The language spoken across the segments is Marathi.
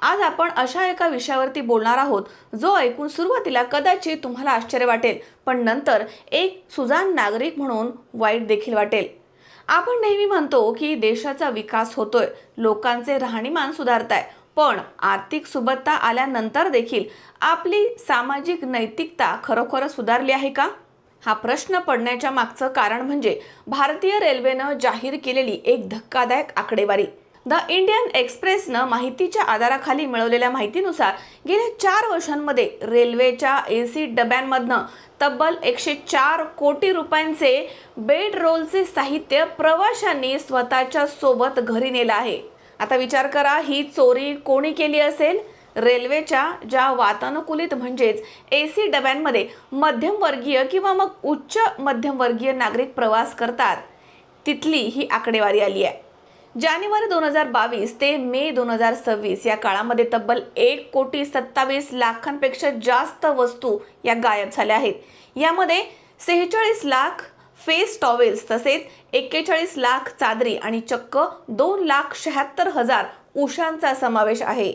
आज आपण अशा एका विषयावरती बोलणार आहोत जो ऐकून सुरुवातीला कदाचित तुम्हाला आश्चर्य वाटेल, पण नंतर एक सुजाण नागरिक म्हणून वाईट देखील वाटेल। आपण नेहमी म्हणतो की देशाचा विकास होतोय, लोकांचे राहणीमान सुधारताय, पण आर्थिक सुबत्ता आल्यानंतर देखील आपली सामाजिक नैतिकता खरोखर सुधारली आहे का? हा प्रश्न पडण्याच्या मागचं कारण म्हणजे भारतीय रेल्वेनं जाहीर केलेली एक धक्कादायक आकडेवारी। द इंडियन एक्सप्रेसनं माहितीच्या आधाराखाली मिळवलेल्या माहितीनुसार गेल्या 4 वर्षांमध्ये रेल्वेच्या एसी डब्यांमधनं तब्बल 104 कोटी रुपयांचे बेडरोलचे साहित्य प्रवाशांनी स्वतःच्या सोबत घरी नेलं आहे। आता विचार करा, ही चोरी कोणी केली असेल? रेल्वेच्या ज्या वातानुकूलित म्हणजेच एसी डब्यांमध्ये मध्यमवर्गीय किंवा मग उच्च मध्यमवर्गीय नागरिक प्रवास करतात, तिथली ही आकडेवारी आली आहे। जानेवारी 2022 ते मे 2026 या काळामध्ये तब्बल 1,27,00,000पेक्षा जास्त वस्तू या गायब झाल्या आहेत। यामध्ये 46 लाख फेस टॉवेल्स तसेच 41 लाख चादरी आणि चक्क 2,76,000 उशांचा समावेश आहे।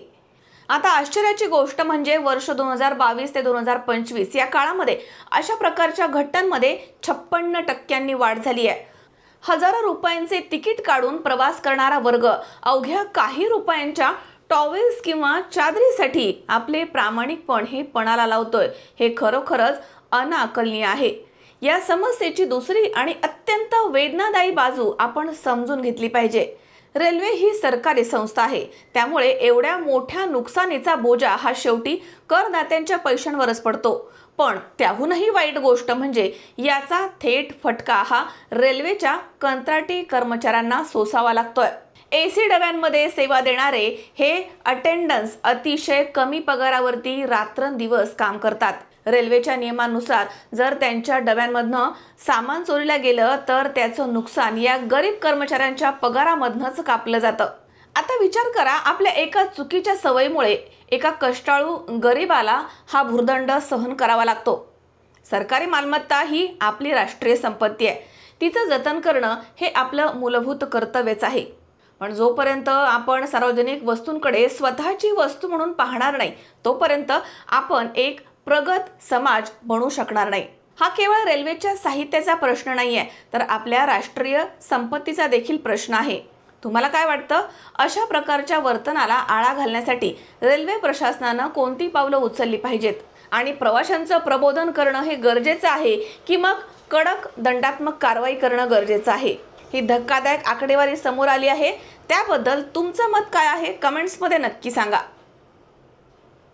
आता आश्चर्याची गोष्ट म्हणजे वर्ष 2022 ते 2025 या काळामध्ये अशा प्रकारच्या घटनांमध्ये 56% वाढ झाली आहे। हजारो रुपयांचे तिकीट काढून प्रवास करणारा वर्ग अवघ्या काही रुपयांच्या टॉवेल्स किंवा चादरीसाठी आपले प्रामाणिकपण हे पणाला लावतोय, हे खरोखरच अनाकलनीय आहे। या समस्येची दुसरी आणि अत्यंत वेदनादायी बाजू आपण समजून घेतली पाहिजे। रेल्वे ही सरकारी संस्था आहे, त्यामुळे एवढ्या मोठ्या नुकसानीचा बोजा हा शेवटी करदात्यांच्या पैशांवरच पडतो। पण त्याहूनही वाईट गोष्ट म्हणजे याचा थेट फटका हा रेल्वेच्या कंत्राटी कर्मचाऱ्यांना सोसावा लागतोय। एसी डब्यांमध्ये सेवा देणारे हे अटेंडन्स अतिशय कमी पगारावरती रात्रंदिवस काम करतात। रेल्वेच्या नियमानुसार जर त्यांच्या डब्यांमधनं सामान चोरीला गेलं तर त्याचं नुकसान या गरीब कर्मचाऱ्यांच्या पगारामधनंच कापलं जातं। आता विचार करा, आपल्या एका चुकीच्या सवयीमुळे एका कष्टाळू गरीबाला हा भुर्दंड सहन करावा लागतो। सरकारी मालमत्ता ही आपली राष्ट्रीय संपत्ती आहे, तिचं जतन करणं हे आपलं मूलभूत कर्तव्यच आहे। पण जोपर्यंत आपण सार्वजनिक वस्तूंकडे स्वतःची वस्तू म्हणून पाहणार नाही, तोपर्यंत आपण एक प्रगत समाज बनू शकणार नाही। हा केवळ रेल्वेच्या साहित्याचा प्रश्न नाहीये, तर आपल्या राष्ट्रीय संपत्तीचा देखील प्रश्न आहे। तुम्हाला काय वाटतं? अशा प्रकारच्या वर्तनाला आळा घालण्यासाठी रेल्वे प्रशासनानं कोणती पावलं उचलली पाहिजेत? आणि प्रवाशांचं प्रबोधन करणं हे गरजेचं आहे की मग कडक दंडात्मक कारवाई करणं गरजेचं आहे? ही धक्कादायक आकडेवारी समोर आली आहे, त्याबद्दल तुमचं मत काय आहे? कमेंट्समध्ये नक्की सांगा।